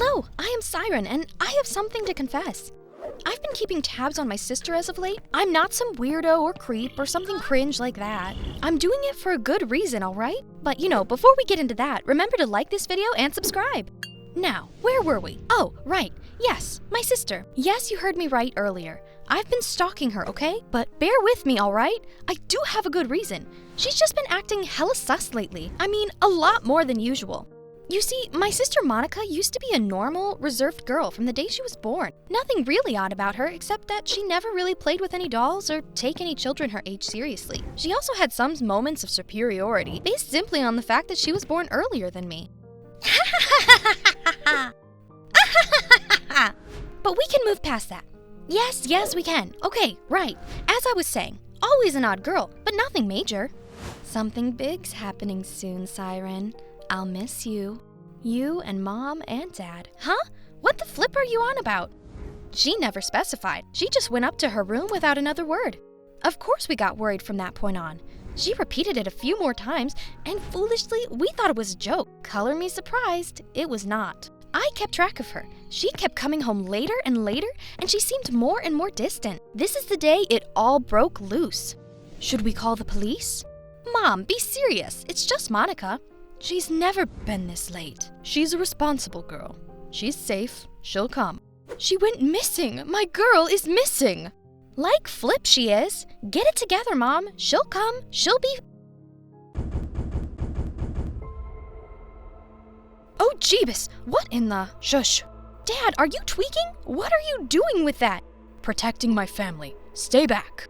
Hello, I am Seren, and I have something to confess. I've been keeping tabs on my sister as of late. I'm not some weirdo or creep or something cringe like that. I'm doing it for a good reason, alright? But before we get into that, remember to like this video and subscribe. Now, where were we? Oh, right. Yes, my sister. Yes, you heard me right earlier. I've been stalking her, okay? But bear with me, alright? I do have a good reason. She's just been acting hella sus lately. I mean, a lot more than usual. You see, my sister Monica used to be a normal, reserved girl from the day she was born. Nothing really odd about her, except that she never really played with any dolls or take any children her age seriously. She also had some moments of superiority, based simply on the fact that she was born earlier than me. But we can move past that. Yes, we can. Okay, right. As I was saying, always an odd girl, but nothing major. Something big's happening soon, Seren. I'll miss you. You and Mom and Dad. Huh? What the flip are you on about? She never specified. She just went up to her room without another word. Of course we got worried from that point on. She repeated it a few more times, and foolishly, we thought it was a joke. Color me surprised, it was not. I kept track of her. She kept coming home later and later, and she seemed more and more distant. This is the day it all broke loose. Should we call the police? Mom, be serious. It's just Monica. She's never been this late. She's a responsible girl. She's safe. She'll come. She went missing. My girl is missing. Like flip she is. Get it together, Mom. She'll come. She'll be... Oh, Jeebus. What in the... Shush. Dad, are you tweaking? What are you doing with that? Protecting my family. Stay back.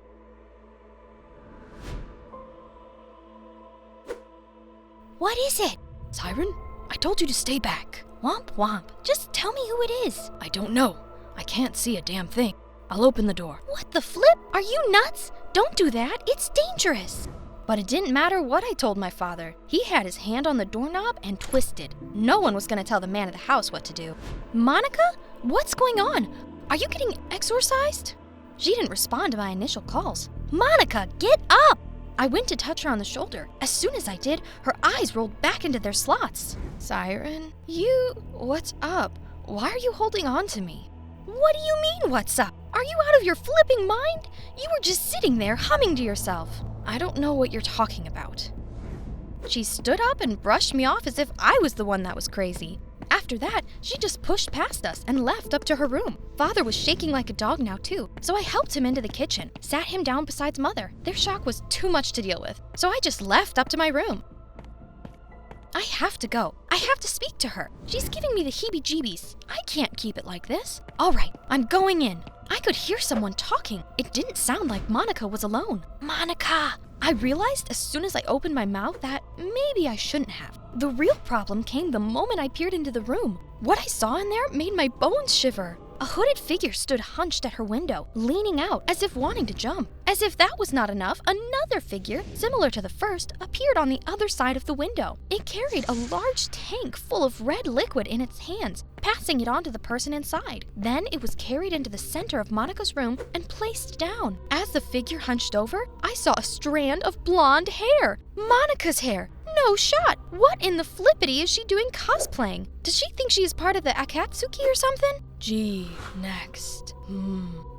What is it? Seren, I told you to stay back. Womp womp. Just tell me who it is. I don't know. I can't see a damn thing. I'll open the door. What the flip? Are you nuts? Don't do that. It's dangerous. But it didn't matter what I told my father. He had his hand on the doorknob and twisted. No one was going to tell the man of the house what to do. Monica? What's going on? Are you getting exorcised? She didn't respond to my initial calls. Monica, get up! I went to touch her on the shoulder. As soon as I did, her eyes rolled back into their slots. Seren, what's up? Why are you holding on to me? What do you mean, what's up? Are you out of your flipping mind? You were just sitting there humming to yourself. I don't know what you're talking about. She stood up and brushed me off as if I was the one that was crazy. After that, she just pushed past us and left up to her room. Father was shaking like a dog now too, so I helped him into the kitchen, sat him down beside Mother. Their shock was too much to deal with, so I just left up to my room. I have to go. I have to speak to her. She's giving me the heebie-jeebies. I can't keep it like this. All right, I'm going in. I could hear someone talking. It didn't sound like Monica was alone. Monica! I realized as soon as I opened my mouth that maybe I shouldn't have. The real problem came the moment I peered into the room. What I saw in there made my bones shiver. A hooded figure stood hunched at her window, leaning out as if wanting to jump. As if that was not enough, another figure, similar to the first, appeared on the other side of the window. It carried a large tank full of red liquid in its hands, passing it on to the person inside. Then it was carried into the center of Monica's room and placed down. As the figure hunched over, I saw a strand of blonde hair. Monica's hair. No shot! What in the flippity is she doing cosplaying? Does she think she is part of the Akatsuki or something? Gee, next.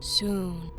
Soon.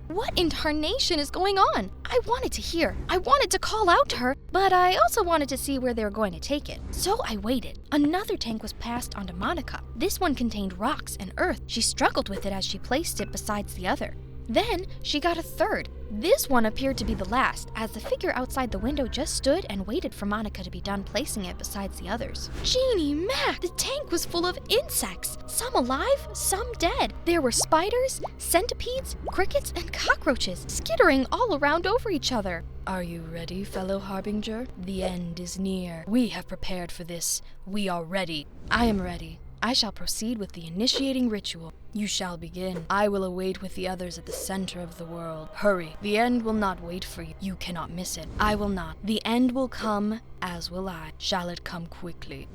What in tarnation is going on? I wanted to hear. I wanted to call out to her, but I also wanted to see where they were going to take it. So I waited. Another tank was passed onto Monica. This one contained rocks and earth. She struggled with it as she placed it besides the other. Then she got a third. This one appeared to be the last, as the figure outside the window just stood and waited for Monica to be done placing it besides the others. Jeannie Mac! The tank was full of insects, some alive, some dead. There were spiders, centipedes, crickets, and cockroaches skittering all around over each other. Are you ready, fellow Harbinger? The end is near. We have prepared for this. We are ready. I am ready. I shall proceed with the initiating ritual. You shall begin. I will await with the others at the center of the world. Hurry. The end will not wait for you. You cannot miss it. I will not. The end will come, as will I. Shall it come quickly?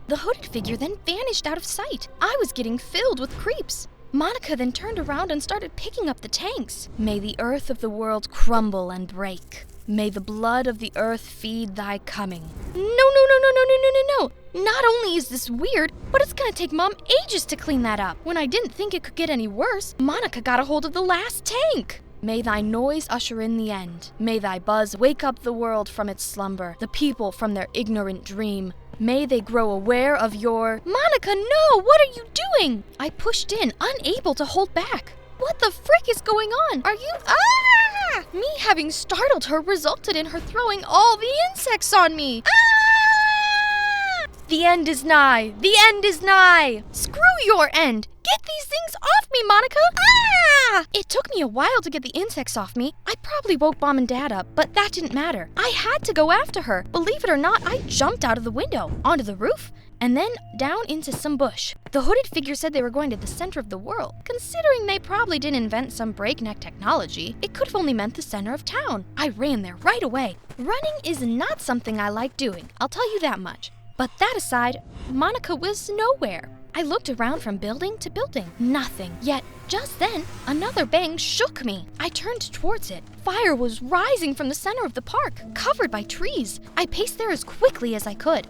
The hooded figure then vanished out of sight. I was getting filled with creeps. Monica then turned around and started picking up the tanks. May the earth of the world crumble and break. May the blood of the earth feed thy coming. No. Not only is this weird, but it's gonna take Mom ages to clean that up. When I didn't think it could get any worse, Monica got a hold of the last tank. May thy noise usher in the end. May thy buzz wake up the world from its slumber, the people from their ignorant dream. May they grow aware of your... Monica, no! What are you doing? I pushed in, unable to hold back. What the frick is going on? Are you... Ah! Me having startled her resulted in her throwing all the insects on me. Ah! The end is nigh. The end is nigh. Screw your end. Get these things off me, Monica. Ah! It took me a while to get the insects off me. I probably woke Mom and Dad up, but that didn't matter. I had to go after her. Believe it or not, I jumped out of the window, onto the roof, and then down into some bush. The hooded figure said they were going to the center of the world. Considering they probably didn't invent some breakneck technology, it could have only meant the center of town. I ran there right away. Running is not something I like doing, I'll tell you that much. But that aside, Monica was nowhere. I looked around from building to building. Nothing. Yet, just then, another bang shook me. I turned towards it. Fire was rising from the center of the park, covered by trees. I paced there as quickly as I could.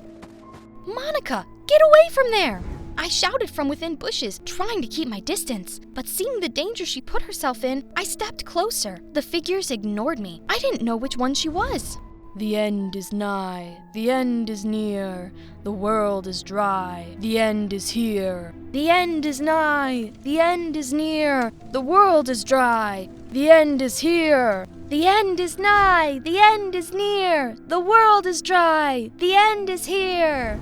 Monica, get away from there! I shouted from within bushes, trying to keep my distance. But seeing the danger she put herself in, I stepped closer. The figures ignored me. I didn't know which one she was. The end is nigh, the end is near, the world is dry, the end is here. The end is nigh, the end is near, the world is dry, the end is here. The end is nigh, the end is near, the world is dry, the end is here.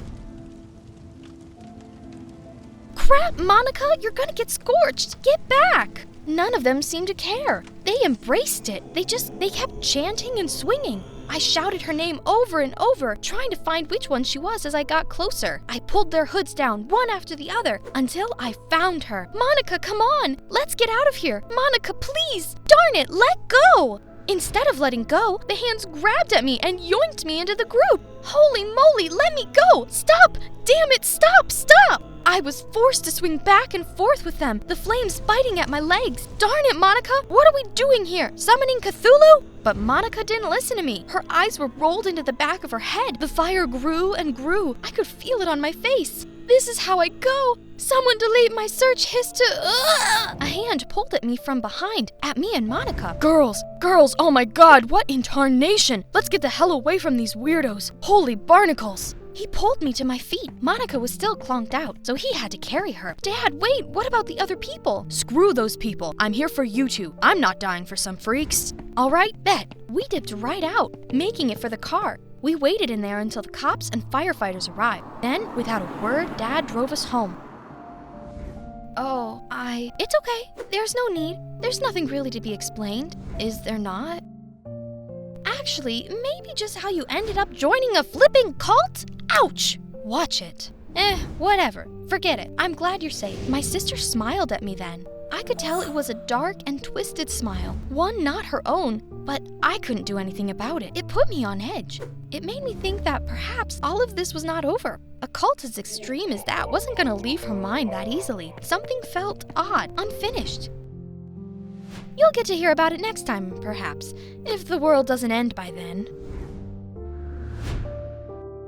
Crap, Monica, you're gonna get scorched. Get back. None of them seemed to care. They embraced it. They kept chanting and swinging. I shouted her name over and over, trying to find which one she was as I got closer. I pulled their hoods down, one after the other, until I found her. Monica, come on! Let's get out of here! Monica, please! Darn it, let go! Instead of letting go, the hands grabbed at me and yoinked me into the group. Holy moly, let me go! Stop! Damn it, stop! Stop! I was forced to swing back and forth with them, the flames biting at my legs. Darn it, Monica! What are we doing here? Summoning Cthulhu? But Monica didn't listen to me. Her eyes were rolled into the back of her head. The fire grew and grew. I could feel it on my face. This is how I go. Someone delete my search history. A hand pulled at me from behind, at me and Monica. Girls, oh my god, what in tarnation? Let's get the hell away from these weirdos. Holy barnacles. He pulled me to my feet. Monica was still clonked out, so he had to carry her. Dad, wait, what about the other people? Screw those people. I'm here for you two. I'm not dying for some freaks. All right, bet. We dipped right out, making it for the car. We waited in there until the cops and firefighters arrived. Then, without a word, Dad drove us home. It's okay. There's no need. There's nothing really to be explained. Is there not? Actually, maybe just how you ended up joining a flipping cult? Ouch! Watch it. Whatever. Forget it. I'm glad you're safe. My sister smiled at me then. I could tell it was a dark and twisted smile. One not her own, but I couldn't do anything about it. It put me on edge. It made me think that perhaps all of this was not over. A cult as extreme as that wasn't gonna leave her mind that easily. Something felt odd, unfinished. You'll get to hear about it next time, perhaps, if the world doesn't end by then.